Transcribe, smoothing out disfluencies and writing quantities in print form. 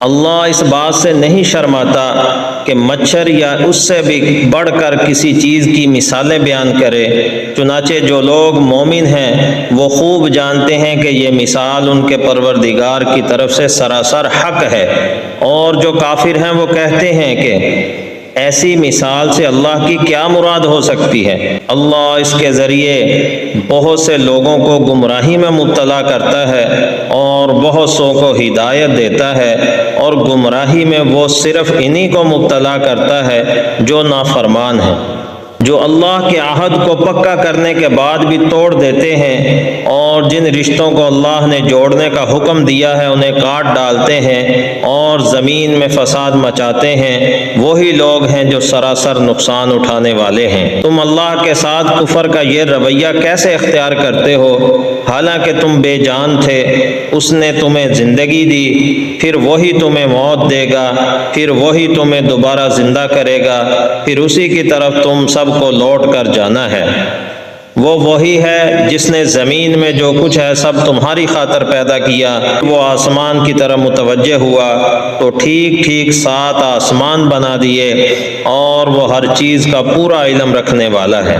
اللہ اس بات سے نہیں شرماتا کہ مچھر یا اس سے بھی بڑھ کر کسی چیز کی مثالیں بیان کرے۔ چنانچہ جو لوگ مومن ہیں وہ خوب جانتے ہیں کہ یہ مثال ان کے پروردگار کی طرف سے سراسر حق ہے، اور جو کافر ہیں وہ کہتے ہیں کہ ایسی مثال سے اللہ کی کیا مراد ہو سکتی ہے۔ اللہ اس کے ذریعے بہت سے لوگوں کو گمراہی میں مبتلا کرتا ہے اور بہت سو کو ہدایت دیتا ہے، اور گمراہی میں وہ صرف انہی کو مبتلا کرتا ہے جو نافرمان ہیں، جو اللہ کے عہد کو پکا کرنے کے بعد بھی توڑ دیتے ہیں، اور جن رشتوں کو اللہ نے جوڑنے کا حکم دیا ہے انہیں کاٹ ڈالتے ہیں اور زمین میں فساد مچاتے ہیں۔ وہی لوگ ہیں جو سراسر نقصان اٹھانے والے ہیں۔ تم اللہ کے ساتھ کفر کا یہ رویہ کیسے اختیار کرتے ہو، حالانکہ تم بے جان تھے؟ اس نے تمہیں زندگی دی، پھر وہی تمہیں موت دے گا، پھر وہی تمہیں دوبارہ زندہ کرے گا، پھر اسی کی طرف تم سب کو لوٹ کر جانا ہے۔ وہ وہی ہے جس نے زمین میں جو کچھ ہے سب تمہاری خاطر پیدا کیا۔ وہ آسمان کی طرف متوجہ ہوا تو ٹھیک ٹھیک 7 آسمان بنا دیے، اور وہ ہر چیز کا پورا علم رکھنے والا ہے۔